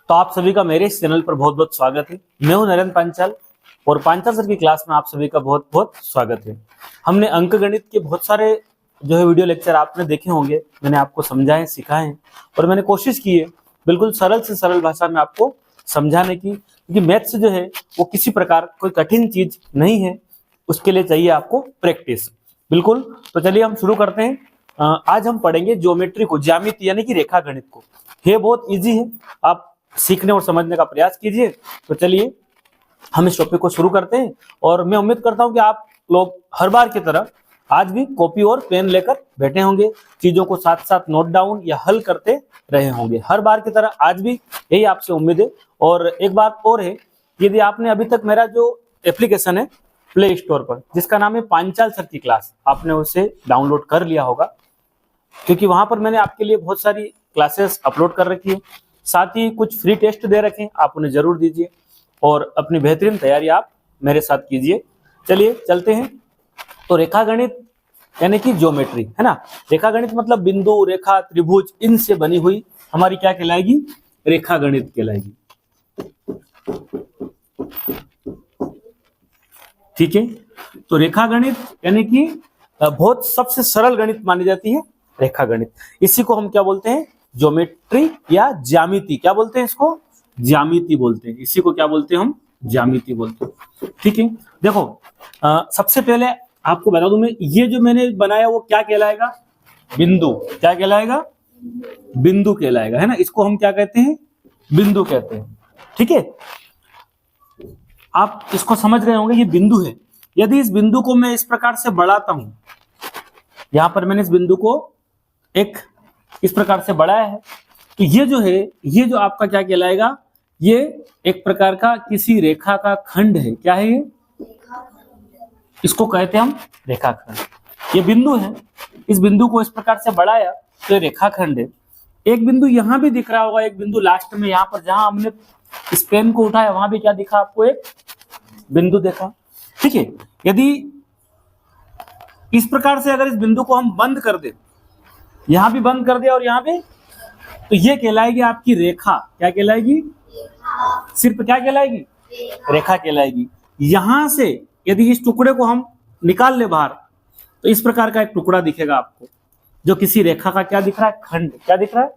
तो आप सभी का मेरे इस चैनल पर बहुत बहुत स्वागत है। मैं हूं नरेंद्र पांचाल और पांचाल सर की क्लास में आप सभी का बहुत बहुत स्वागत है। हमने अंक गणित के बहुत सारे जो है वीडियो लेक्चर आपने देखे होंगे, मैंने आपको समझाए सिखाए हैं और मैंने कोशिश की है बिल्कुल सरल से सरल भाषा में आपको समझाने की, क्योंकि मैथ्स जो है वो किसी प्रकार कोई कठिन चीज नहीं है, उसके लिए चाहिए आपको प्रैक्टिस। बिल्कुल, तो चलिए हम शुरू करते हैं। आज हम पढ़ेंगे ज्योमेट्री को, ज्यामिति यानी कि रेखा गणित को। ये बहुत इजी है, आप सीखने और समझने का प्रयास कीजिए। तो चलिए हम इस टॉपिक को शुरू करते हैं और मैं उम्मीद करता हूं कि आप लोग हर बार की तरह आज भी कॉपी और पेन लेकर बैठे होंगे, चीजों को साथ साथ नोट डाउन या हल करते रहे होंगे। हर बार की तरह आज भी यही आपसे उम्मीद है। और एक बात और है, यदि आपने अभी तक मेरा जो एप्लीकेशन है प्ले स्टोर पर, जिसका नाम है पांचाल सर की क्लास, आपने उसे डाउनलोड कर लिया होगा, क्योंकि वहां पर मैंने आपके लिए बहुत सारी क्लासेस अपलोड कर रखी है, साथ ही कुछ फ्री टेस्ट दे रखे हैं, आप उन्हें जरूर दीजिए और अपनी बेहतरीन तैयारी आप मेरे साथ कीजिए। चलिए चलते हैं। तो रेखा गणित यानी कि ज्योमेट्री है ना, रेखा गणित मतलब बिंदु, रेखा, त्रिभुज, इनसे बनी हुई हमारी क्या कहलाएगी? रेखा गणित कहलाएगी। ठीक है, तो रेखा गणित यानी कि बहुत सबसे सरल गणित मानी जाती है रेखा गणित। इसी को हम क्या बोलते हैं? ज्योमेट्री या ज्यामिति। क्या बोलते हैं इसको? ज्यामिति बोलते हैं। इसी को क्या बोलते हैं हम? ज्यामिति बोलते हैं। ठीक है, देखो सबसे पहले आपको बता दूं मैं, ये जो मैंने बनाया वो क्या कहलाएगा? बिंदु। क्या कहलाएगा? बिंदु कहलाएगा, है ना। इसको हम क्या कहते हैं? बिंदु कहते हैं। ठीक है, आप इसको समझ गए होंगे, ये बिंदु है। यदि इस बिंदु को मैं इस प्रकार से बढ़ाता हूं, यहां पर मैंने इस बिंदु को एक इस प्रकार से बढ़ाया है, तो ये जो है, ये जो आपका क्या कहलाएगा? ये एक प्रकार का किसी रेखा का खंड है। क्या है ये? इसको कहते हैं हम रेखाखंड। ये बिंदु है, इस बिंदु को इस प्रकार से बढ़ाया तो ये रेखाखंड है। एक बिंदु यहां भी दिख रहा होगा, एक बिंदु लास्ट में, यहां पर जहां हमने इस पेन को उठाया वहां भी क्या दिखा आपको? एक बिंदु देखा। ठीक है, यदि इस प्रकार से अगर इस बिंदु को हम बंद कर दे, यहां भी बंद कर दिया और यहां भी, तो ये कहलाएगी आपकी रेखा। क्या कहलाएगी? सिर्फ क्या कहलाएगी? रेखा कहलाएगी। यहां से यदि इस टुकड़े को हम निकाल ले बाहर, तो इस प्रकार का एक टुकड़ा दिखेगा आपको, जो किसी रेखा का क्या दिख रहा है? खंड। क्या दिख रहा है?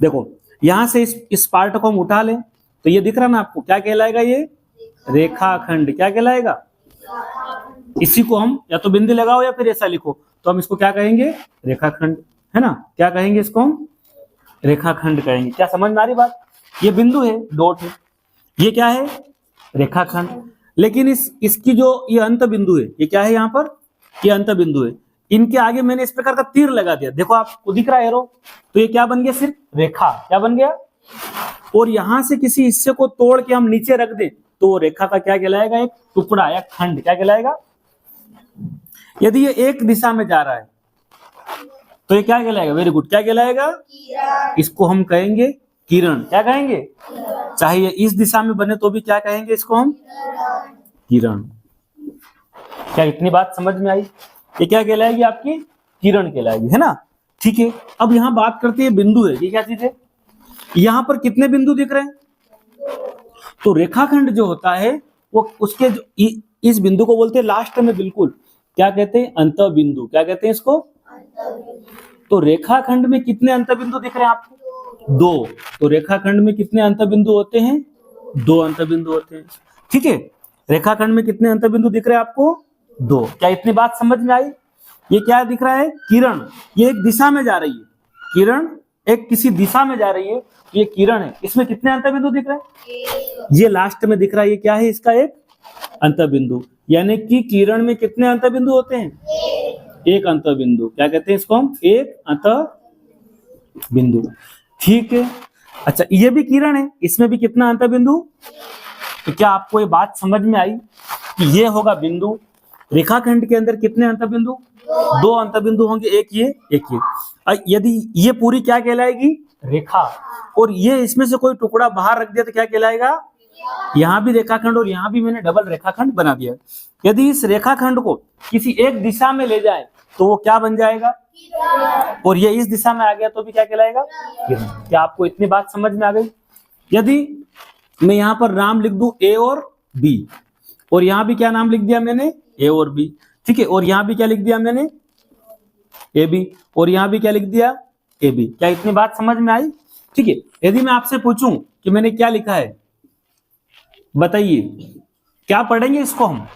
देखो, यहां से इस पार्ट को हम उठा लें तो ये दिख रहा ना आपको, क्या कहलाएगा? ये रेखाखंड। क्या कहलाएगा? इसी को हम या तो बिंदु लगाओ या फिर ऐसा लिखो, तो हम इसको क्या कहेंगे? रेखाखंड, है ना। क्या कहेंगे इसको? हम रेखाखंड कहेंगे। क्या समझ में आ रही बात? ये बिंदु है, डॉट है, ये क्या है? रेखाखंड। लेकिन इसकी जो ये अंत बिंदु है, ये क्या है? यहाँ पर ये अंत बिंदु है, इनके आगे मैंने इस प्रकार का तीर लगा दिया। देखो आपको दिख रहा है एरो, तो ये क्या बन गया? सिर्फ रेखा। क्या बन गया? और यहां से किसी हिस्से को तोड़ के हम नीचे रख दे तो वो रेखा का क्या कहलाएगा? एक टुकड़ा या खंड। क्या कहलाएगा? यदि ये एक दिशा में जा रहा है तो ये क्या कहलाएगा? वेरी गुड, क्या कहलाएगा? इसको हम कहेंगे किरण। क्या कहेंगे? चाहे ये इस दिशा में बने तो भी क्या कहेंगे इसको हम? किरण। क्या इतनी बात समझ में आई? ये क्या कहलाएगी? आपकी किरण कहलाएगी, है ना। ठीक है, अब यहां बात करते हैं बिंदु है। ये क्या चीज है? यहां पर कितने बिंदु दिख रहे हैं? तो रेखाखंड जो होता है वो उसके जो इस बिंदु को बोलते हैं लास्ट में, बिल्कुल क्या कहते हैं? अंत बिंदु। क्या कहते हैं इसको? तो रेखाखंड में कितने अंत बिंदु दिख रहे हैं आपको? 2। तो रेखाखंड में कितने अंत बिंदु होते हैं? 2 अंत बिंदु होते हैं। ठीक है, रेखाखंड में कितने अंत बिंदु दिख रहे हैं आपको? 2। क्या इतनी बात समझ में आई? ये क्या दिख रहा है? किरण। ये एक दिशा में जा रही है, किरण एक किसी दिशा में जा रही है, ये किरण है। इसमें कितने अंत बिंदु दिख रहे हैं? ये लास्ट में दिख रहा है, ये क्या है? इसका एक अंत बिंदु। यानी कि किरण में कितने अंत बिंदु होते हैं? एक अंत बिंदु। क्या कहते हैं इसको हम? एक अंत बिंदु। ठीक है, अच्छा ये भी किरण है, इसमें भी कितना अंत बिंदु? तो क्या आपको ये बात समझ में आई कि ये होगा बिंदु? रेखाखंड के अंदर कितने अंत बिंदु? 2 अंत बिंदु होंगे, एक ये एक ये। यदि ये पूरी क्या कहलाएगी? रेखा। और ये इसमें से कोई टुकड़ा बाहर रख दिया तो क्या कहलाएगा? यहां भी रेखाखंड और यहां भी मैंने डबल रेखाखंड बना दिया। यदि इस रेखाखंड को किसी एक दिशा में ले जाए तो वो क्या बन जाएगा? और ये इस दिशा में आ गया तो भी क्या कहलाएगा, किरण। क्या आपको इतनी बात समझ में आ गई? यदि मैं यहां पर नाम लिख दूं ए और बी, और यहां भी क्या नाम लिख दिया मैंने, ए और बी, ठीक है, और यहां भी क्या लिख दिया मैंने, ए बी, और यहां भी क्या लिख दिया, ए बी। क्या इतनी बात समझ में आई? ठीक है। यदि मैं आपसे पूछूं कि मैंने क्या लिखा है, बताइए क्या पढ़ेंगे इसको हम?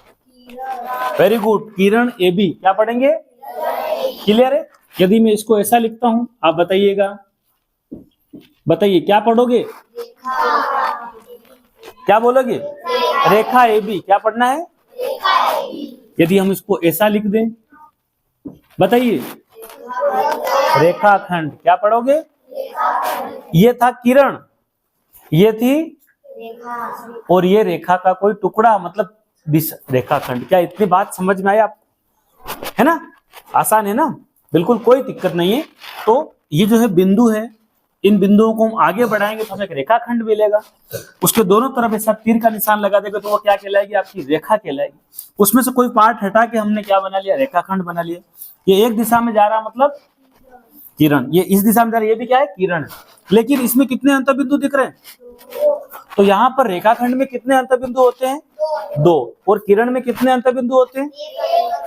Very good, Kiran A B, क्या पढ़ेंगे? क्लियर है? यदि मैं इसको ऐसा लिखता हूं, आप बताइएगा, बताइए क्या पढ़ोगे? क्या बोलोगे? रेखा ए बी। क्या पढ़ना है? यदि हम इसको ऐसा लिख दें, बताइए, रेखाखंड। क्या पढ़ोगे? ये था किरण, ये थी, और ये रेखा का कोई टुकड़ा, मतलब रेखाखंड। क्या इतनी बात समझ में आई आपको? है ना, आसान है ना, बिल्कुल कोई दिक्कत नहीं है। तो ये जो है बिंदु है, इन बिंदुओं को हम आगे बढ़ाएंगे तो हमें एक रेखाखंड मिलेगा। उसके दोनों तरफ ऐसा तीर का निशान लगा देगा तो वो क्या कहलाएगी? आपकी रेखा कहलाएगी। उसमें से कोई पार्ट हटा के हमने क्या बना लिया? रेखाखंड बना लिया। ये एक दिशा में जा रहा मतलब किरण, ये इस दिशा में जा रहा है, ये भी क्या है? किरण है। लेकिन इसमें कितने अंतःबिंदु दिख रहे हैं? तो यहाँ पर रेखाखंड में कितने अंतःबिंदु होते हैं? 2। और किरण में कितने अंतःबिंदु होते हैं?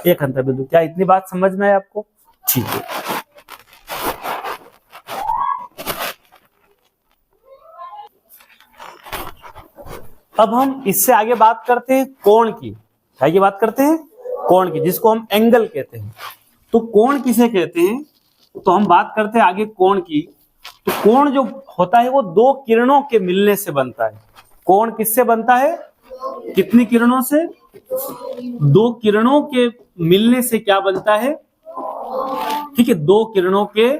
1 अंतःबिंदु। क्या इतनी बात समझ में है आपको? ठीक है। अब हम इससे आगे बात करते हैं कोण की। क्या की बात करते हैं? कोण की, जिसको हम एंगल कहते हैं। तो कोण किसे कहते हैं? तो हम बात करते हैं आगे कोण की। तो कोण जो होता है वो 2 किरणों के मिलने से बनता है। कोण किससे बनता है? कितनी किरणों से? 2 किरणों के मिलने से क्या बनता है? ठीक है, 2 किरणों के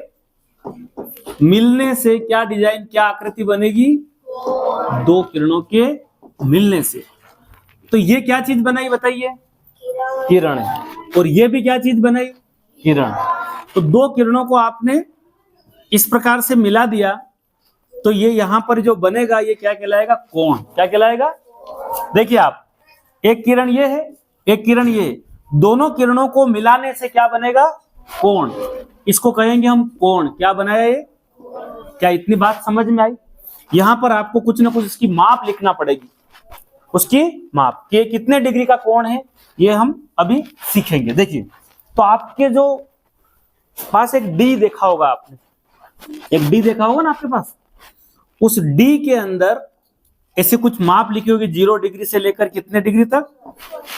मिलने से क्या डिजाइन, क्या आकृति बनेगी? 2 किरणों के मिलने से। तो ये क्या चीज बनाई बताइए? किरण है। और ये भी क्या चीज बनाई? किरण। तो 2 किरणों को आपने इस प्रकार से मिला दिया तो ये यहां पर जो बनेगा ये क्या कहलाएगा? कोण। क्या कहलाएगा? देखिए आप, एक किरण ये है, एक किरण ये है, दोनों किरणों को मिलाने से क्या बनेगा? कोण। इसको कहेंगे हम कोण। क्या बनाया ये? क्या इतनी बात समझ में आई? यहां पर आपको कुछ ना कुछ इसकी माप लिखना पड़ेगी, उसकी माप कि कितने डिग्री का कोण है, ये हम अभी सीखेंगे। देखिए, तो आपके जो पास एक डी देखा होगा आपने, एक डी देखा होगा ना आपके पास, उस डी के अंदर ऐसे कुछ माप लिखी होगी, 0 डिग्री से लेकर कितने डिग्री तक?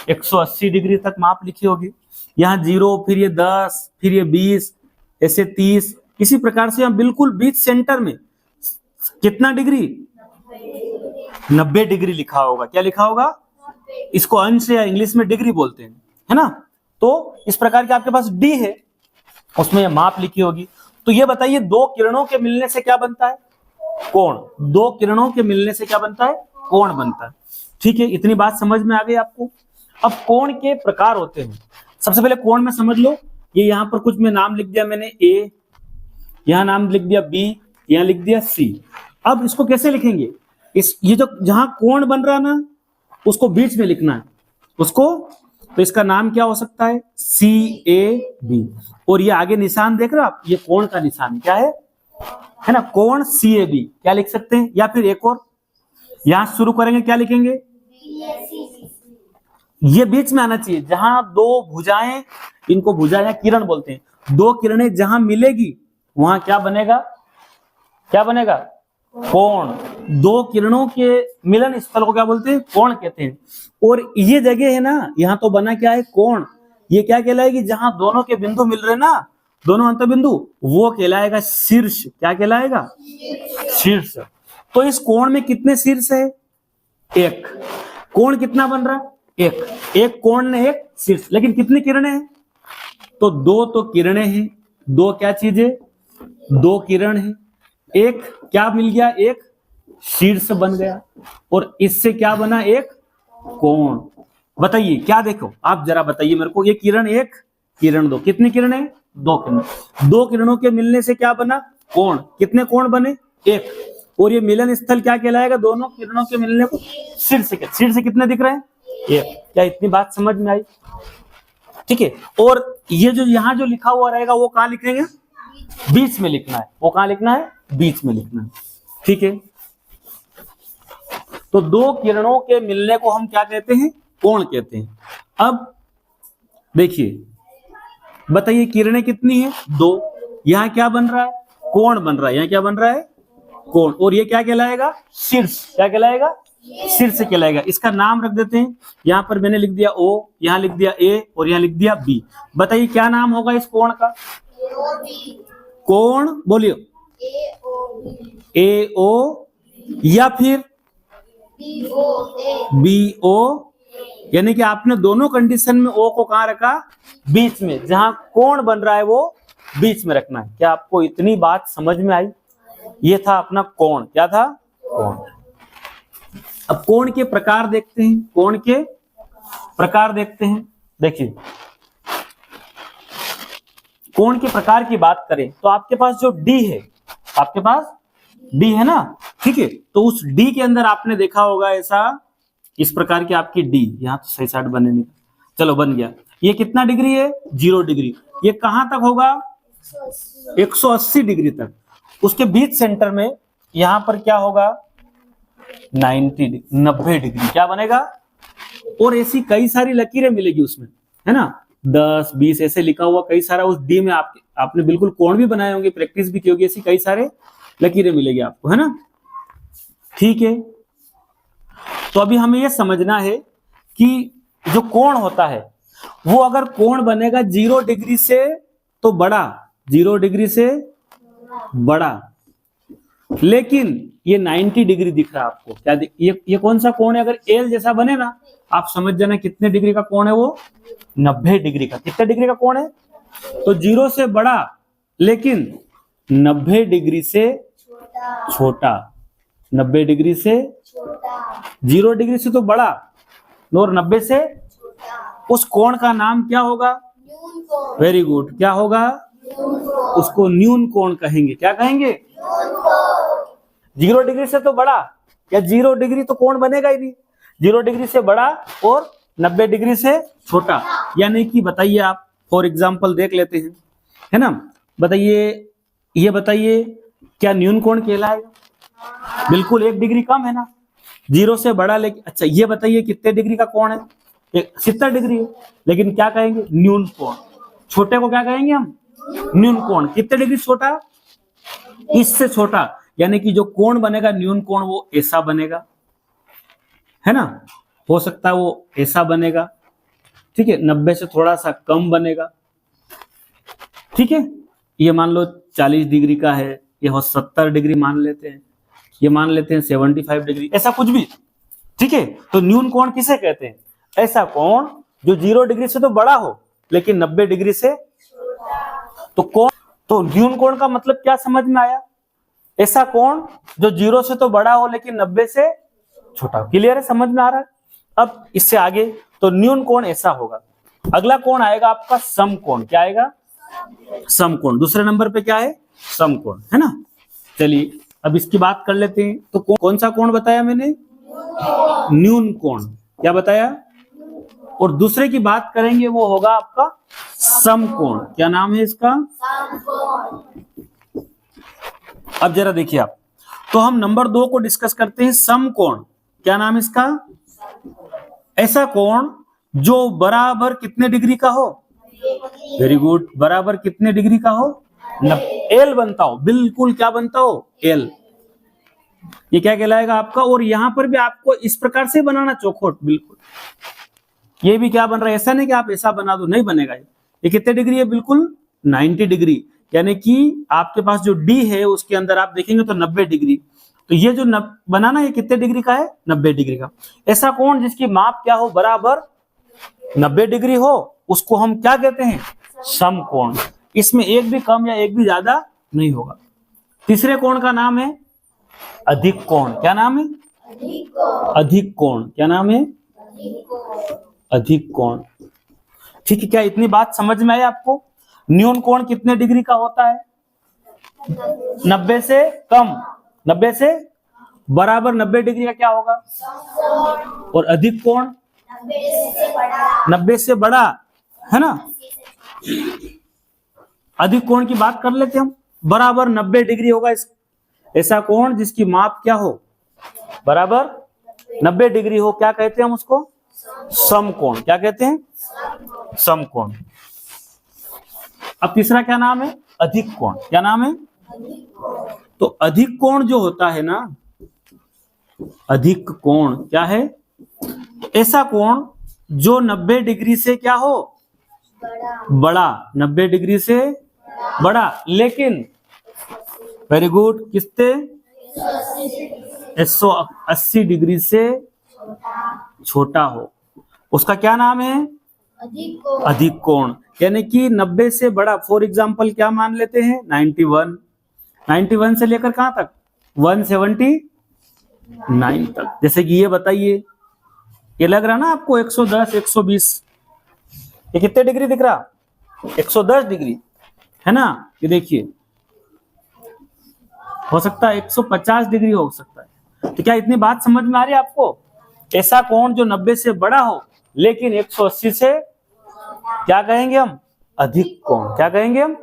180 डिग्री तक माप लिखी होगी। यहाँ 0, फिर ये 10, फिर ये 20, ऐसे 30, इसी प्रकार से यहाँ बिल्कुल बीच सेंटर में कितना डिग्री? 90 डिग्री लिखा होगा। क्या लिखा होगा? इसको अंश या इंग्लिश में डिग्री बोलते हैं, है ना। तो इस प्रकार के आपके पास डी है, उसमें माप लिखी होगी। तो ये बताइए 2 किरणों के मिलने से क्या बनता है? कोण। 2 किरणों के मिलने से क्या बनता है? कोण बनता है। ठीक है, इतनी बात समझ में आ गई आपको। अब कोण के प्रकार होते हैं। सबसे पहले कोण में समझ लो, ये यहां पर कुछ में नाम लिख दिया मैंने, ए, यहां नाम लिख दिया बी, यहां लिख दिया सी। अब इसको कैसे लिखेंगे? ये जो जहां कोण बन रहा ना, उसको बीच में लिखना है उसको। तो इसका नाम क्या हो सकता है? सी ए बी। और ये आगे निशान देख रहे हो आप, ये कोण का निशान क्या है ना, कोण सी ए बी। क्या लिख सकते हैं? या फिर एक और यहां शुरू करेंगे, क्या लिखेंगे? ये बीच में आना चाहिए, जहां 2 भुजाएं, इनको भुजा या किरण बोलते हैं, 2 किरणें जहां मिलेगी वहां क्या बनेगा? क्या बनेगा? कोण। 2 किरणों के मिलन स्थल को क्या बोलते हैं? कोण कहते हैं। और ये जगह है ना, यहाँ तो बना क्या है? कोण। ये क्या कहलाएगी? जहां दोनों के बिंदु मिल रहे ना, दोनों अंतःबिंदु, वो कहलाएगा शीर्ष। क्या कहलाएगा? शीर्ष। तो इस कोण में कितने शीर्ष है? 1। कोण कितना बन रहा? 1। एक कोण ने 1 शीर्ष, लेकिन कितनी किरणें हैं? तो 2 तो किरणें हैं। 2 क्या चीज है? 2 किरण है। एक क्या मिल गया? एक शीर्ष बन गया। और इससे क्या बना? एक कोण। बताइए क्या? देखो आप जरा बताइए मेरे को, ये किरण 1, किरण 2, कितनी किरणें? 2 किरण। 2 किरणों के मिलने से क्या बना? कोण। कितने कोण बने? 1। और ये मिलन स्थल क्या कहलाएगा? दोनों किरणों के मिलने को शीर्ष। शीर्ष कितने दिख रहे हैं? 1। क्या इतनी बात समझ में आई? ठीक है। और ये जो यहाँ जो लिखा हुआ रहेगा वो कहाँ लिखेंगे, बीच में लिखना है। वो कहाँ लिखना है, बीच में लिखना है, ठीक है। तो दो किरणों के मिलने को हम क्या कहते हैं, कोण कहते हैं। अब देखिए, बताइए किरणें कितनी है, दो। यहाँ क्या बन रहा है, कोण बन रहा है। यहाँ क्या बन रहा है, कोण। और ये क्या कहलाएगा, शीर्ष। क्या कहलाएगा, शीर्ष कहलाएगा। इसका नाम रख देते हैं। यहाँ पर मैंने लिख दिया O, यहाँ लिख दिया A और यहाँ लिख दिया B। बताइए क्या नाम होगा इस कोण का, कोण बोलियो, AO या फिर BO। यानी कि आपने दोनों कंडीशन में O को कहां रखा, बीच में। जहां कोण बन रहा है वो बीच में रखना है। क्या आपको इतनी बात समझ में आई? ये था अपना कोण। क्या था, कोण। अब कोण के प्रकार देखते हैं, कोण के प्रकार देखते हैं। देखिए, कोण के प्रकार की बात करें तो आपके पास जो D है, आपके पास D है ना, ठीक है। तो उस D के अंदर आपने देखा होगा ऐसा, इस प्रकार की आपकी D, यहां तो सही साइड बने नहीं, चलो बन गया। ये कितना डिग्री है, 0 डिग्री। ये कहां तक होगा, 180 डिग्री तक। उसके बीच सेंटर में यहां पर क्या होगा, 90 डिग्री। क्या बनेगा, और ऐसी कई सारी लकीरें मिलेगी उसमें, है ना, 10 20 ऐसे लिखा हुआ कई सारा उस डी में। आपने बिल्कुल कोण भी बनाए होंगे, प्रैक्टिस भी की होगी, ऐसी कई सारे लकीरें मिलेगी आपको, है ना, ठीक है। तो अभी हमें यह समझना है कि जो कोण होता है वो अगर कोण बनेगा 0 डिग्री से तो बड़ा, 0 डिग्री से बड़ा, लेकिन ये 90 डिग्री दिख रहा है आपको। क्या ये कौन सा कोण है, अगर एल जैसा बने ना, आप समझ जाना कितने डिग्री का कोण है वो, 90 डिग्री का। कितने डिग्री का कोण है, तो 0 से बड़ा लेकिन 90 डिग्री से छोटा, 90 डिग्री से 0 डिग्री से तो बड़ा और 90 से उस कोण का नाम क्या होगा, वेरी गुड, क्या होगा, उसको न्यून कोण कहेंगे। क्या कहेंगे, 0 डिग्री से तो बड़ा, या 0 डिग्री तो कोण बनेगा ही नहीं, 0 डिग्री से बड़ा और 90 डिग्री से छोटा। यानी कि बताइए आप, फॉर एग्जांपल देख लेते हैं, है ना, बताइए, ये बताइए क्या न्यून कोण कहलाएगा, बिल्कुल 1 डिग्री कम है ना, 0 से बड़ा। लेकिन अच्छा ये बताइए कितने डिग्री का कोण है, 70 डिग्री है, लेकिन क्या कहेंगे, न्यून कोण। छोटे को क्या कहेंगे हम, न्यून कोण। कितने डिग्री छोटा, इससे छोटा। यानी कि जो कोण बनेगा न्यून कोण वो ऐसा बनेगा, है ना, हो सकता है वो ऐसा बनेगा, ठीक है, 90 से थोड़ा सा कम बनेगा, ठीक है। ये मान लो 40 डिग्री का है, ये 70 डिग्री मान लेते हैं, ये मान लेते हैं 75 डिग्री, ऐसा कुछ भी, ठीक है। तो न्यून कोण किसे कहते हैं, ऐसा कोण जो 0 डिग्री से तो बड़ा हो लेकिन 90 डिग्री से, तो कोण, तो न्यून कोण का मतलब क्या समझ में आया, ऐसा कोण जो 0 से तो बड़ा हो लेकिन 90 से छोटा। क्लियर है, समझ में आ रहा है। अब इससे आगे तो न्यून कोण ऐसा होगा। अगला कोण आएगा आपका समकोण। क्या आएगा, समकोण। दूसरे नंबर पे क्या है, समकोण, है ना। चलिए अब इसकी बात कर लेते हैं। तो कौन सा कोण बताया मैंने, न्यून कोण। क्या बताया, और दूसरे की बात करेंगे वो होगा आपका समकोण। क्या नाम है इसका, अब जरा देखिए आप, तो हम नंबर 2 को डिस्कस करते हैं, समकोण। क्या नाम है इसका, ऐसा कोण जो बराबर कितने डिग्री का हो, वेरी गुड, बराबर कितने डिग्री का हो, एल बनता हो, बिल्कुल क्या बनता हो, एल। ये क्या कहलाएगा आपका, और यहां पर भी आपको इस प्रकार से बनाना चौखोट, बिल्कुल। ये भी क्या बन रहा है, ऐसा नहीं कि आप ऐसा बना दो, नहीं बनेगा। ये कितने डिग्री है, बिल्कुल 90 डिग्री। यानी कि आपके पास जो डी है उसके अंदर आप देखेंगे तो 90 डिग्री। तो ये जो बनाना है कितने डिग्री का है, 90 डिग्री का। ऐसा कोण जिसकी माप क्या हो, बराबर 90 डिग्री हो, उसको हम क्या कहते हैं, समकोण। इसमें एक भी कम या एक भी ज्यादा नहीं होगा। तीसरे कोण का नाम है अधिक कोण। क्या नाम है, अधिक कोण। क्या नाम है, अधिक कोण, ठीक है। क्या इतनी बात समझ में आई आपको। न्यून कोण कितने डिग्री का होता है, 90 से कम, 90 से बराबर 90 डिग्री का क्या होगा, और अधिक कोण 90 से बड़ा है ना। अधिक कोण की बात कर लेते हम, बराबर 90 डिग्री होगा ऐसा कोण जिसकी माप क्या हो, बराबर 90 डिग्री हो, क्या कहते हैं हम उसको, समकोण। क्या कहते हैं, समकोण। अब तीसरा क्या नाम है, अधिक कोण। क्या नाम है, तो अधिक कोण जो होता है ना, अधिक कोण क्या है, ऐसा कोण जो 90 डिग्री से क्या हो, बड़ा, 90 डिग्री से बड़ा, लेकिन वेरी गुड, किससे, 180 डिग्री से छोटा हो, उसका क्या नाम है, अधिक कोण। यानी कि 90 से बड़ा, फॉर एग्जाम्पल क्या मान लेते हैं, 91 से लेकर कहां तक, 179 तक। जैसे कि ये बताइए, ये लग रहा ना आपको 110, 120, ये कितने डिग्री दिख रहा, 110 डिग्री, है ना। ये देखिए, हो सकता है 150 डिग्री हो सकता है। तो क्या इतनी बात समझ में आ रही है आपको, ऐसा कोण जो 90 से बड़ा हो लेकिन 180 से क्या कहेंगे हम, अधिक कोण। क्या कहेंगे हम,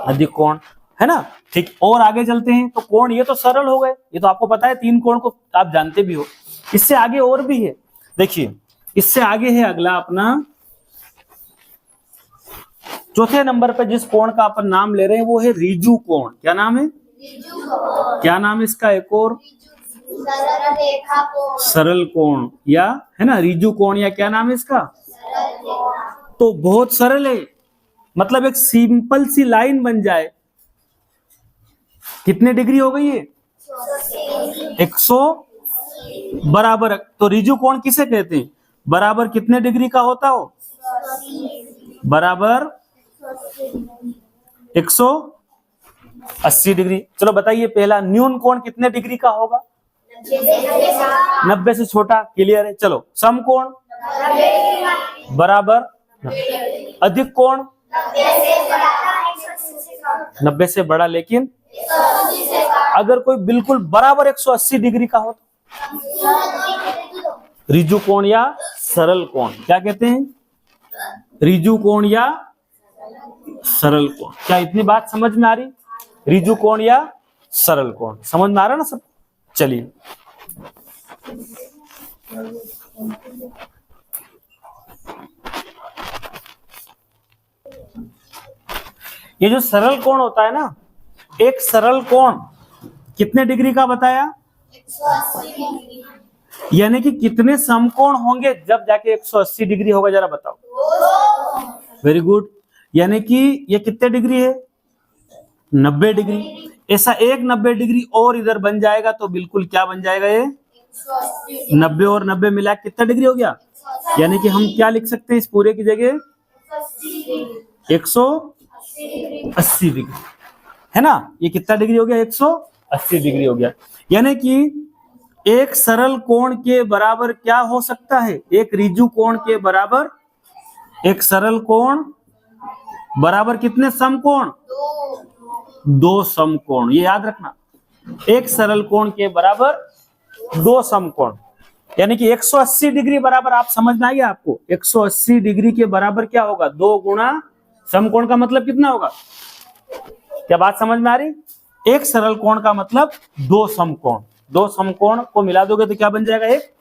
अधिक कोण, है ना। ठीक, और आगे चलते हैं। तो कोण ये तो सरल हो गए, ये तो आपको पता है, 3 कोण को आप जानते भी हो। इससे आगे और भी है, देखिए इससे आगे है अगला अपना चौथे नंबर पे जिस कोण का अपन नाम ले रहे हैं वो है ऋजु कोण। क्या नाम है, क्या नाम है इसका, एक और, सरल कोण, या है ना, ऋजु कोण, या क्या नाम है इसका, तो बहुत सरल है, मतलब एक सिंपल सी लाइन बन जाए। कितने डिग्री हो गई है, 100 बराबर। तो ऋजु कोण किसे कहते हैं, बराबर कितने डिग्री का होता हो, बराबर 180 डिग्री। चलो बताइए, पहला न्यून कोण कितने डिग्री का होगा, 90 से छोटा, क्लियर है। चलो समकोण बराबर, अधिक कोण 90 से बड़ा लेकिन, अगर कोई बिल्कुल बराबर 180 डिग्री का हो तो ऋजु कोण या सरल कोण। क्या कहते हैं, ऋजु कोण या सरल कोण। क्या इतनी बात समझ में आ रही, ऋजु कोण या सरल कोण, समझ में आ रहा ना सब। चलिए ये जो सरल कोण होता है ना, एक सरल कोण कितने डिग्री का बताया, 180 डिग्री। यानी कि कितने समकोण होंगे जब जाके 180 डिग्री होगा, जरा बताओ। वेरी गुड, यानी कि ये कितने डिग्री है, 90 डिग्री। ऐसा एक 90 डिग्री और इधर बन जाएगा तो बिल्कुल क्या बन जाएगा, ये 90 और 90 मिला कितना डिग्री हो गया। यानी कि हम क्या लिख सकते हैं इस पूरे की जगह, 180 डिग्री, है ना। ये कितना डिग्री हो गया, 180 डिग्री हो गया। यानी कि एक सरल कोण के बराबर क्या हो सकता है, एक ऋजु कोण के बराबर, एक सरल कोण बराबर कितने समकोण, 2 समकोण। ये याद रखना, एक सरल कोण के बराबर 2 समकोण। यानी कि 180 डिग्री बराबर, आप समझ में आ गया आपको, 180 डिग्री के बराबर क्या होगा, 2 गुणा समकोण का मतलब कितना होगा। क्या बात समझ में आ रही, एक सरल कोण का मतलब 2 समकोण, 2 समकोण को मिला दोगे तो क्या बन जाएगा, एक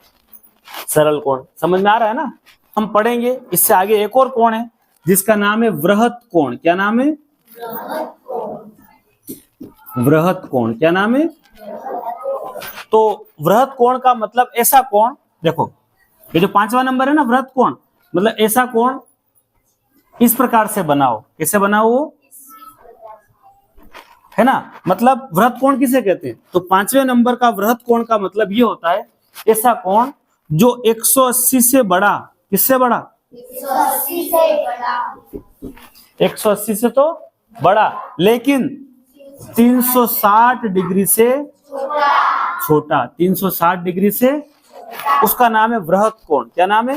सरल कोण। समझ में आ रहा है ना। हम पढ़ेंगे इससे आगे एक और कोण है जिसका नाम है वृहत कोण। क्या नाम है, वृहत कोण। क्या नाम है, तो वृहत कोण का मतलब ऐसा कोण, देखो ये जो 5वां नंबर है ना, वृहत कोण मतलब ऐसा कोण इस प्रकार से बनाओ। कैसे बनाओ वो, है ना। मतलब वृहत कोण किसे कहते हैं, तो 5वें नंबर का वृहत कोण का मतलब ये होता है ऐसा कोण जो 180 से बड़ा, किससे बड़ा, 180 से बड़ा, 180 से तो बड़ा लेकिन 360 डिग्री से छोटा, 360 डिग्री से, उसका नाम है वृहत कोण। क्या नाम है,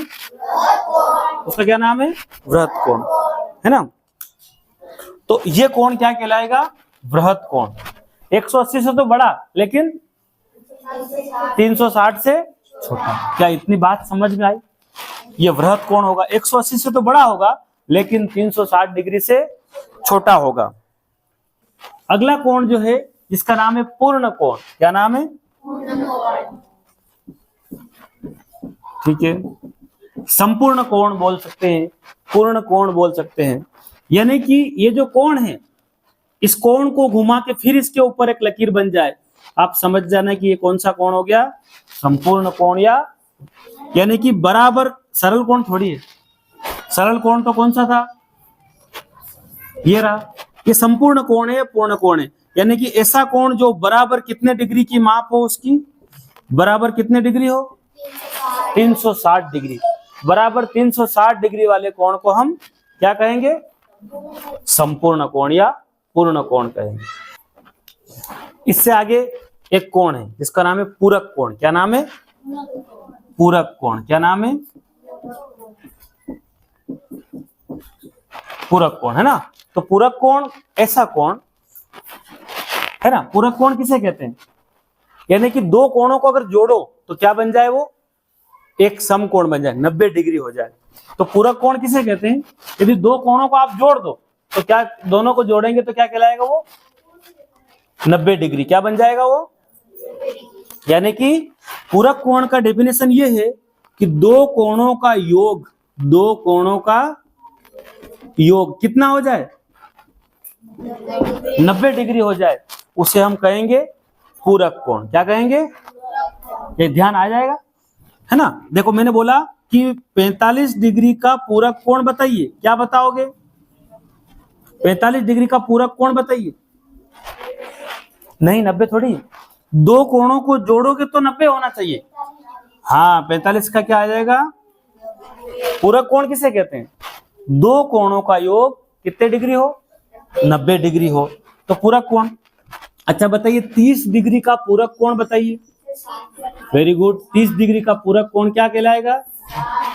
उसका क्या नाम है, वृहत कोण, है ना। तो ये कोण क्या कहलाएगा, वृहत कोण। 180 से तो बड़ा लेकिन 360 से छोटा। क्या इतनी बात समझ में आई, ये वृहत कोण होगा, 180 से तो बड़ा होगा लेकिन 360 डिग्री से छोटा होगा। अगला कोण जो है जिसका नाम है पूर्ण कोण, क्या नाम है? ठीक है, संपूर्ण कोण बोल सकते हैं, पूर्ण कोण बोल सकते हैं। यानी कि ये जो कोण है, इस कोण को घुमा के फिर इसके ऊपर एक लकीर बन जाए, आप समझ जाना कि ये कौन सा कोण हो गया? संपूर्ण कोण। या यानी कि बराबर, सरल कोण थोड़ी है, सरल कोण तो कौन सा था? ये रहा। ये संपूर्ण कोण है, पूर्ण कोण है। यानी कि ऐसा कोण जो बराबर कितने डिग्री की माप हो, उसकी बराबर कितने डिग्री हो? 360 डिग्री। बराबर 360 डिग्री वाले कोण को हम क्या कहेंगे? संपूर्ण कोण या पूर्ण कोण कहेंगे। इससे आगे एक कोण है जिसका नाम है पूरक कोण। क्या नाम है? पूरक कोण। क्या नाम है? पूरक कोण, है ना। तो पूरक कोण ऐसा कोण है ना। पूरक कोण किसे कहते हैं? यानी कि दो कोणों को अगर जोड़ो तो क्या बन जाए? वो एक समकोण बन जाए, 90 डिग्री हो जाए। तो पूरक कोण किसे कहते हैं? यदि दो कोणों को आप जोड़ दो तो क्या, दोनों को जोड़ेंगे तो क्या कहलाएगा? वो 90 डिग्री। क्या बन जाएगा वो? यानी कि पूरक कोण का डेफिनेशन ये है कि दो कोणों का योग, दो कोणों का योग कितना हो जाए? 90 डिग्री हो जाए, उसे हम कहेंगे पूरक कोण। क्या कहेंगे? ये ध्यान आ जाएगा, है ना। देखो मैंने बोला कि 45 डिग्री का पूरक कोण बताइए। क्या बताओगे? 45 डिग्री का पूरक कोण बताइए। नहीं, 90 थोड़ी, दो कोणों को जोड़ोगे तो 90 होना चाहिए। हाँ, 45 का क्या आ जाएगा? पूरक कोण किसे कहते हैं? दो कोणों का योग कितने डिग्री हो? 90 डिग्री हो, तो पूरक कोण। अच्छा बताइए 30 डिग्री का पूरक कोण बताइए। Very good. 30 डिग्री का पूरक कोण क्या कहलाएगा?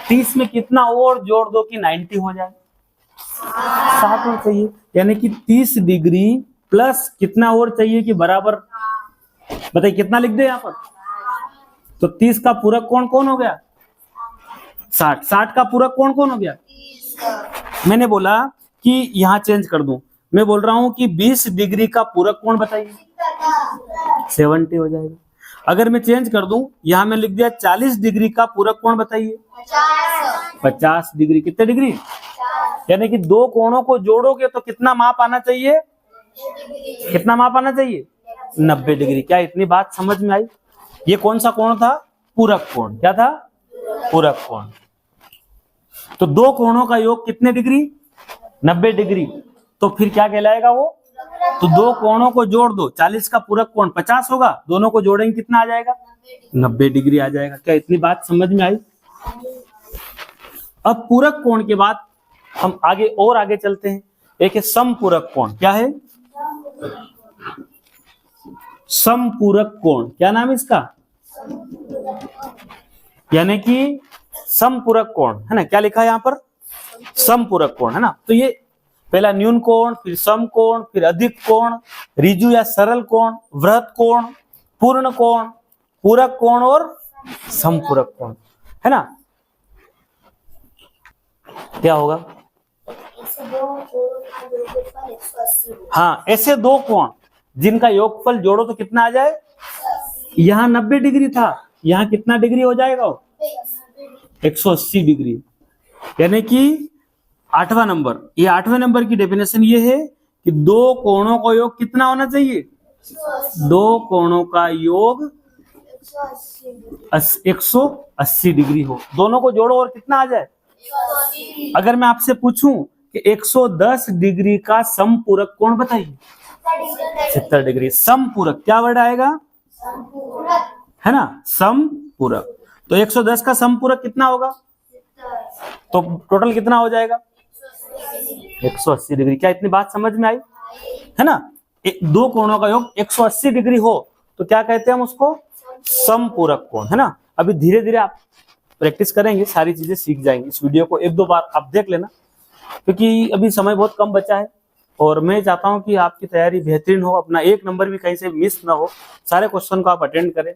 30 में कितना और जोड़ दो कि 90 हो जाए? 60 और चाहिए। यानी कि 30 डिग्री प्लस कितना और चाहिए कि बराबर, बताइए कितना लिख दे यहाँ पर? तो 30 का पूरक कोण कौन हो गया? 60। 60 का पूरक कोण कौन हो गया? मैंने बोला कि यहाँ चेंज कर दूं, मैं बोल रहा हूं कि 20 डिग्री का पूरक कोण बताइए। 70 हो जाएगा। अगर मैं चेंज कर दूं, यहां मैं लिख दिया 40 डिग्री का पूरक कोण बताइए। 50 डिग्री। कितने डिग्री? यानी कि दो कोणों को जोड़ोगे तो कितना माप आना चाहिए? कितना माप आना चाहिए? 90 डिग्री। क्या इतनी बात समझ में आई? ये कौन सा कोण था? पूरक कोण। क्या था? पूरक कोण। तो दो कोणों का योग कितने डिग्री? 90 डिग्री। तो फिर क्या कहलाएगा वो? तो दो कोणों को जोड़ दो, 40 का पूरक कोण 50 होगा, दोनों को जोड़ेंगे कितना आ जाएगा? 90 डिग्री आ जाएगा। क्या इतनी बात समझ में आई? अब पूरक कोण के बाद हम आगे और आगे चलते हैं। एक है समपूरक कोण। क्या है? समपूरक कोण। क्या नाम है इसका? यानी कि समपूरक कोण, है ना। क्या लिखा है यहाँ पर? समपूरक कोण, है ना। तो ये पहला न्यून कोण, फिर सम कोण, फिर अधिक कोण, ऋजु या सरल कोण, वृहत कोण, पूर्ण कोण, पूरक कोण और समपूरक कोण, है ना। क्या होगा? हाँ, ऐसे दो कोण जिनका योगफल जोड़ो तो कितना आ जाए? यहाँ 90 डिग्री था, यहाँ कितना डिग्री हो जाएगा? 180 डिग्री। यानी कि 8वां नंबर, ये 8वें नंबर की डेफिनेशन ये है कि दो कोणों का योग कितना होना चाहिए? दो कोणों का योग 180 डिग्री हो। दोनों को जोड़ो और कितना आ जाए? अगर मैं आपसे पूछूं कि 110 डिग्री का समपूरक कोण बताइए। 70 डिग्री। समपूरक क्या वर्ड आएगा? है ना, समपूरक। तो 110 का समपूरक कितना होगा? तो टोटल कितना हो जाएगा? 180 डिग्री। क्या इतनी बात समझ में आई? है ना। दो कोणों का योग 180 डिग्री हो तो क्या कहते हैं हम उसको? समपूरक कोण, है ना। अभी धीरे धीरे आप प्रैक्टिस करेंगे, सारी चीजें सीख जाएंगे। इस वीडियो को एक दो बार आप देख लेना, क्योंकि अभी समय बहुत कम बचा है और मैं चाहता हूं कि आपकी तैयारी बेहतरीन हो, अपना एक नंबर भी कहीं से मिस ना हो, सारे क्वेश्चन को आप अटेंड करें।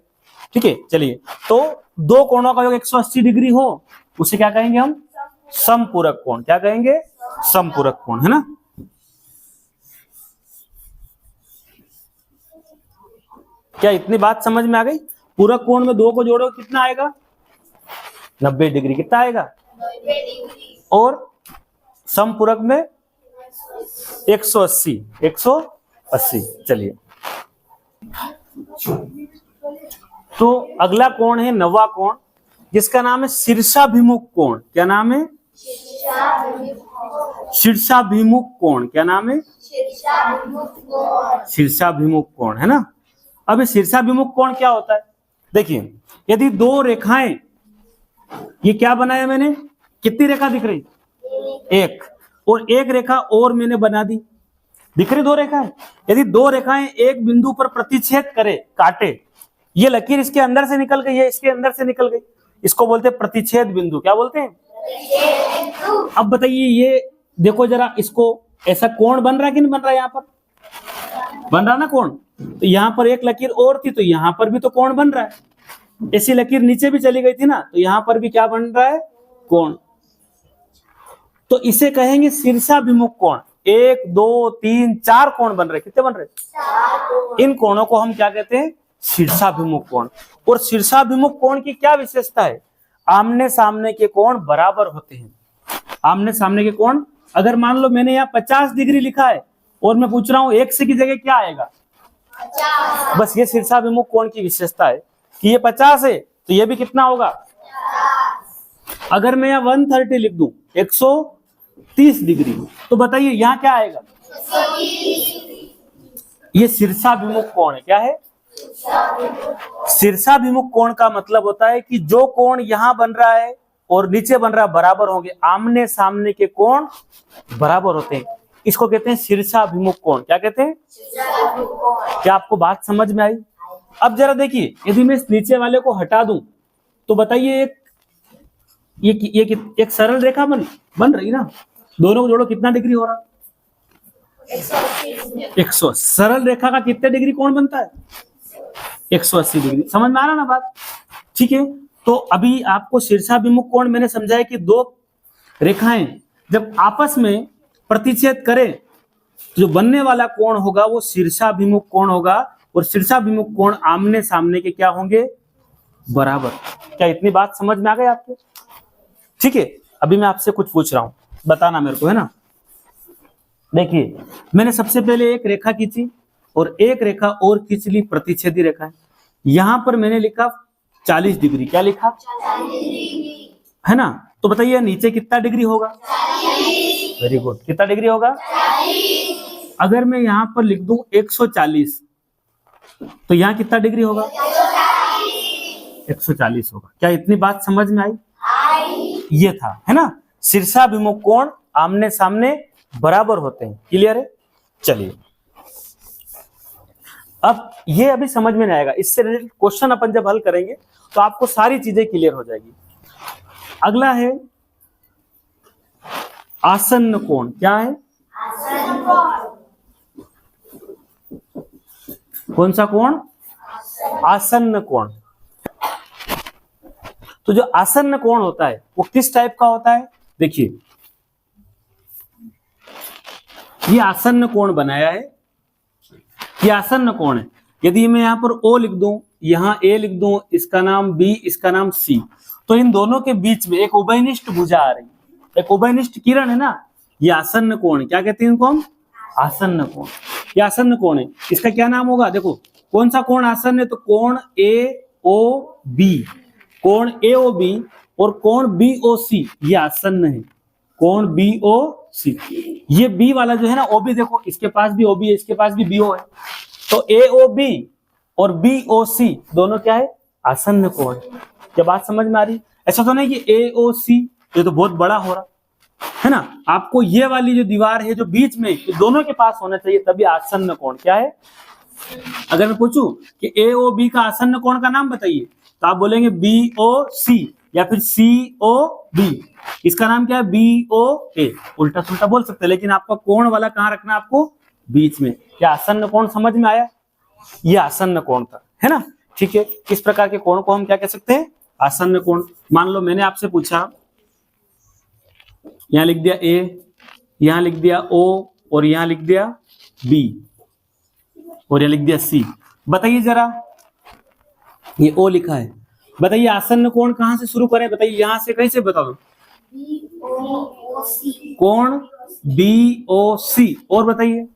ठीक है, चलिए। तो दो कोणों का योग 180 डिग्री हो उसे क्या कहेंगे हम? समपूरक कोण। क्या कहेंगे? समपूरक कोण, है ना। क्या इतनी बात समझ में आ गई? पूरक कोण में दो को जोड़ो कितना आएगा? 90 डिग्री। कितना आएगा? 90 डिग्री। और समपूरक में 180। 180। चलिए, तो अगला कोण है नवा कोण, जिसका नाम है शीर्षाभिमुख कोण। क्या नाम है? शीर्षाभिमुख कोण। क्या नाम है? शीर्षाभिमुख कोण, है ना। अब ये शीर्षाभिमुख कोण क्या होता है? देखिए, यदि दो रेखाएं, ये क्या बनाया मैंने? कितनी रेखा दिख रही? एक। और एक रेखा और मैंने बना दी। दिख रही दो रेखाएं? यदि दो रेखाएं एक बिंदु पर प्रतिच्छेद करे, काटे, ये लकीर इसके अंदर से निकल गई है, इसके अंदर से निकल गई, इसको बोलते हैं प्रतिच्छेद बिंदु। क्या बोलते हैं? अब बताइए, ये देखो जरा, इसको ऐसा कोण बन रहा है कि नहीं बन रहा है? यहाँ पर बन रहा ना कोण। तो यहाँ पर एक लकीर और थी, तो यहाँ पर भी तो कोण बन रहा है। ऐसी लकीर नीचे भी चली गई थी ना, तो यहाँ पर भी क्या बन रहा है? कोण। तो इसे कहेंगे शीर्षाभिमुख कोण। 1 2 3 4 कोण बन रहे। कितने बन रहे? इन कोणों को हम क्या कहते हैं? शीर्षाभिमुख कोण। और शीर्षाभिमुख कोण की क्या विशेषता है? आमने सामने के कोण बराबर होते हैं। आमने सामने के कोण, अगर मान लो मैंने यहाँ 50 डिग्री लिखा है और मैं पूछ रहा हूँ 180 की जगह क्या आएगा? 50। बस ये शीर्षाभिमुख कोण की विशेषता है कि ये 50 है तो ये भी कितना होगा? 50। अगर मैं यहाँ 130 लिख दूं, 130 डिग्री, तो बताइए यहाँ क्या आएगा? 120। ये शीर्षाभिमुख कोण है। क्या है? शीर्षाभिमुख कोण का मतलब होता है कि जो कोण यहां बन रहा है और नीचे बन रहा है बराबर होंगे। आमने सामने के कोण बराबर होते हैं, इसको कहते हैं शीर्षाभिमुख कोण। क्या कहते हैं? क्या आपको बात समझ में आई? अब जरा देखिए, यदि मैं इस नीचे वाले को हटा दूं तो बताइए, एक सरल रेखा बन रही ना। दोनों को जोड़ो कितना डिग्री हो रहा? 180। सरल रेखा का कितने डिग्री कोण बनता है? 180 डिग्री। समझ में आ रहा ना बात? ठीक है। तो अभी आपको शीर्षाभिमुख कोण मैंने समझाया कि दो रेखाएं जब आपस में प्रतिच्छेद करें, जो बनने वाला कोण होगा वो शीर्षाभिमुख कोण होगा। और शीर्षाभिमुख कोण आमने सामने के क्या होंगे? बराबर। क्या इतनी बात समझ में आ गई आपको? ठीक है। अभी मैं आपसे कुछ पूछ रहा हूं, बताना मेरे को, है ना। देखिए, मैंने सबसे पहले एक रेखा खींची और एक रेखा और खींच ली, प्रतिच्छेदी रेखा है। यहां पर मैंने लिखा 40 डिग्री। क्या लिखा? 40 डिग्री, है ना। तो बताइए नीचे कितना डिग्री होगा? 40। Very good. कितना डिग्री होगा? 40। अगर मैं यहां पर लिख दूं 140, तो यहां कितना डिग्री होगा? 140 होगा। क्या इतनी बात समझ में आई? ये था, है ना। शीर्षाभिमुख कोण आमने सामने बराबर होते हैं। क्लियर है? चलिए, अब ये अभी समझ में नहीं आएगा, इससे रिलेटेड क्वेश्चन अपन जब हल करेंगे तो आपको सारी चीजें क्लियर हो जाएगी। अगला है आसन्न कोण। क्या है? आसन्न कोण। कौन सा कोण? आसन्न कोण। तो जो आसन्न कोण होता है वो किस टाइप का होता है? देखिए, ये आसन्न कोण बनाया है, ये आसन्न कोण है। यदि मैं यहां पर O लिख दूं, यहां A लिख दूं, इसका नाम B, इसका नाम C, तो इन दोनों के बीच में एक उभयनिष्ठ भुजा आ रही, एक उभयनिष्ठ किरण है ना, ये आसन्न कोण है। क्या कहते हैं इनको हम? आसन्न कोण। ये आसन्न कोण है। इसका क्या नाम होगा? देखो, कौन सा कोण आसन्न है? तो कोण AOB, कोण AOB और कोण BOC ये आसन्न है। कोण BOC, ये B वाला जो है ना OB, देखो इसके पास भी OB है, इसके पास भी BO है, तो AOB और BOC दोनों क्या है? आसन्न कोण। क्या बात समझ में आ रही? ऐसा तो नहीं कि AOC ये तो बहुत बड़ा हो रहा है ना। आपको ये वाली जो दीवार है जो बीच में, ये दोनों के पास होना चाहिए, तभी आसन्न कोण। क्या है? अगर मैं पूछूं कि AOB का आसन्न कोण का नाम बताइए, तो आप बोलेंगे BOC या फिर COB। इसका नाम क्या है? BOA। उल्टा सुल्टा बोल सकते हैं, लेकिन आपका कोण वाला कहां रखना है? आपको बीच में। क्या आसन्न कोण समझ में आया? ये आसन्न कोण था, है ना। ठीक है। इस प्रकार के कोण को हम क्या कह सकते हैं? आसन्न कोण। मान लो मैंने आपसे पूछा, यहां लिख दिया A, यहां लिख दिया O और यहां लिख दिया B और यहां लिख दिया C। बताइए जरा, ये O लिखा है, बताइए आसन्न कोण कहां से शुरू करें? बताइए यहां से, कैसे बता दो? BOC कोण BOC। और बताइए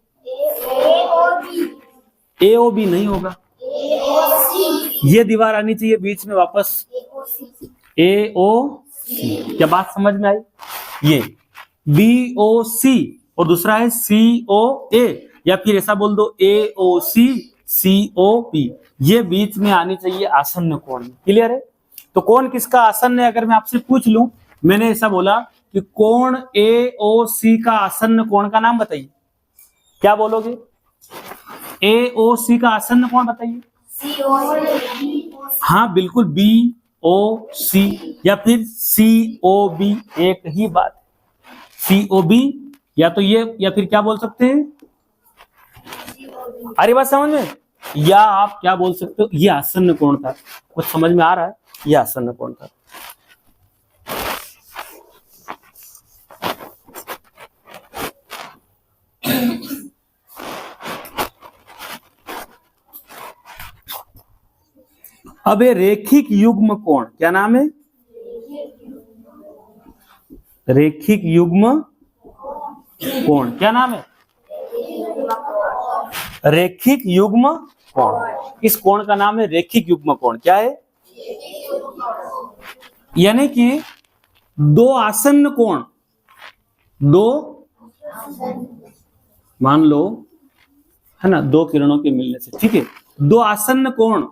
AOB नहीं होगा, AOC ये दीवार आनी चाहिए बीच में वापस, AOC। क्या बात समझ में आई? ये BOC और दूसरा है COA, या फिर ऐसा बोल दो AOC COP। ये बीच में आनी चाहिए आसन्न कोण। क्लियर है? तो कोण किसका आसन्न है? अगर मैं आपसे पूछ लूं, मैंने ऐसा बोला कि कोण AOC का आसन्न कोण का नाम बताइए, क्या बोलोगे? AOC का आसन्न कोण बताइए। हाँ बिल्कुल, BOC या फिर COB, एक ही बात। COB या तो ये, या फिर क्या बोल सकते हैं? अरे बात समझ में? या आप क्या बोल सकते हो, ये आसन्न कोण था। कुछ समझ में आ रहा है? ये आसन्न कोण था। अब ये रेखिक युग्म कोण, क्या नाम है? रेखिक युग्म कोण, क्या नाम है? रेखिक युग्म कोण। इस कोण का नाम है रेखिक युग्म कोण। क्या है? यानी कि दो आसन्न कोण, दो, मान लो है ना, दो किरणों के मिलने से, ठीक है, दो आसन्न कोण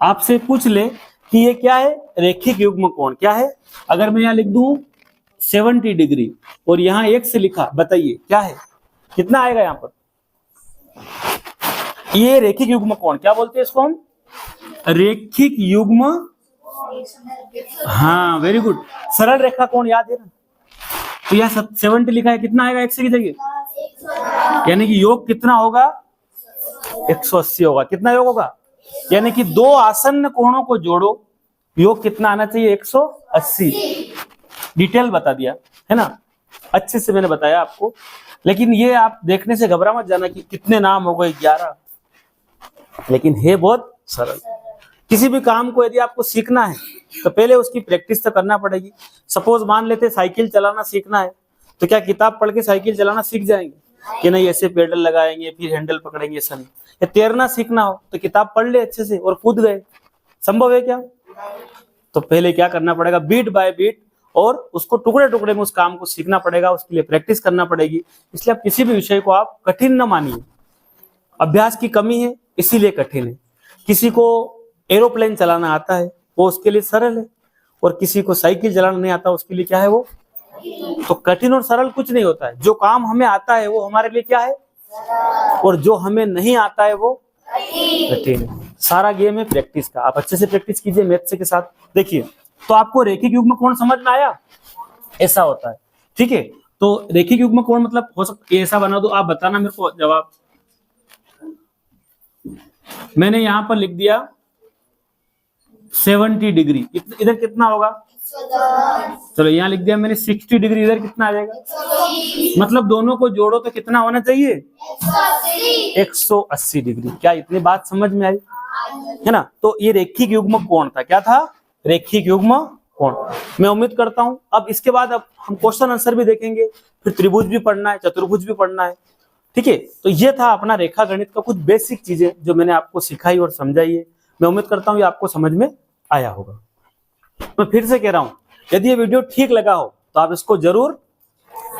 आपसे पूछ ले कि ये क्या है? रेखिक युग्म कोण। क्या है? अगर मैं यहां लिख दूं 70 डिग्री और यहां x लिखा, बताइए क्या है, कितना आएगा यहां पर? ये रेखिक युग्म कोण, क्या बोलते हैं इसको हम? रेखिक युग्म, हाँ वेरी गुड। सरल रेखा कोण याद है ना? तो यहां 70 लिखा है, कितना आएगा x की जगह? यानी कि योग कितना होगा? 180 होगा। कितना योग होगा? यानी कि दो आसन्न कोणों को जोड़ो, योग कितना आना चाहिए? 180। डिटेल बता दिया है ना, अच्छे से मैंने बताया आपको। लेकिन ये आप देखने से घबरा मत जाना कि कितने नाम हो गए, 11, लेकिन है बहुत सरल। किसी भी काम को यदि आपको सीखना है तो पहले उसकी प्रैक्टिस तो करना पड़ेगी। सपोज मान लेते साइकिल चलाना सीखना है, तो क्या किताब पढ़ के साइकिल चलाना सीख जाएंगे? कि नहीं, ऐसे पेडल लगाएंगे फिर हैंडल पकड़ेंगे, ऐसा नहीं। या तैरना सीखना हो तो किताब पढ़ ले अच्छे से और कूद गए, संभव है क्या? तो पहले क्या करना पड़ेगा? बीट बाय बीट, और उसको टुकड़े टुकड़े में उस काम को सीखना पड़ेगा, उसके लिए प्रैक्टिस करना पड़ेगी। इसलिए आप किसी भी विषय को आप कठिन न मानिए। अभ्यास की कमी है इसीलिए कठिन है। किसी को एरोप्लेन चलाना आता है, वो उसके लिए सरल है, और किसी को साइकिल चलाना नहीं आता, उसके लिए क्या है वो? तो कठिन और सरल कुछ नहीं होता है। जो काम हमें आता है वो हमारे लिए क्या है? और जो हमें नहीं आता है वो कठिन है। सारा गेम है प्रैक्टिस का। आप अच्छे से प्रैक्टिस कीजिए मैथ्स के साथ। देखिए, तो आपको रेखिक युग्म कोण समझ में आया? ऐसा होता है, ठीक है। तो रेखिक युग्म कोण मतलब हो सकता है ऐसा बना दो, आप बताना मेरे को जवाब। मैंने यहां पर लिख दिया 70 डिग्री, इधर कितना होगा? चलो यहाँ लिख दिया मैंने 60 डिग्री, इधर कितना आ जाएगा? मतलब दोनों को जोड़ो तो कितना होना चाहिए? 180 डिग्री। क्या इतनी बात समझ में आई है ना? तो ये रेखिक युग्म कोण था। क्या था? रेखिक युग्म कोण। मैं उम्मीद करता हूं अब इसके बाद अब हम क्वेश्चन आंसर भी देखेंगे, फिर त्रिभुज भी पढ़ना है, चतुर्भुज भी पढ़ना है, ठीक है। तो ये था अपना रेखा गणित का कुछ बेसिक चीजें जो मैंने आपको सिखाई और समझाई है। मैं उम्मीद करता हूँ ये आपको समझ में आया होगा। मैं फिर से कह रहा हूं, यदि ये वीडियो ठीक लगा हो तो आप इसको जरूर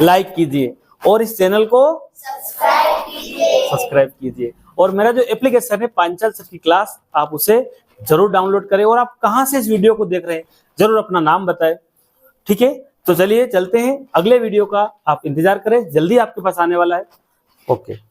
लाइक कीजिए और इस चैनल को सब्सक्राइब कीजिए। और मेरा जो एप्लीकेशन है पांचाल सर की क्लास, आप उसे जरूर डाउनलोड करें। और आप कहां से इस वीडियो को देख रहे हैं जरूर अपना नाम बताएं, ठीक है। तो चलिए चलते हैं, अगले वीडियो का आप इंतजार करें, जल्दी आपके पास आने वाला है। ओके।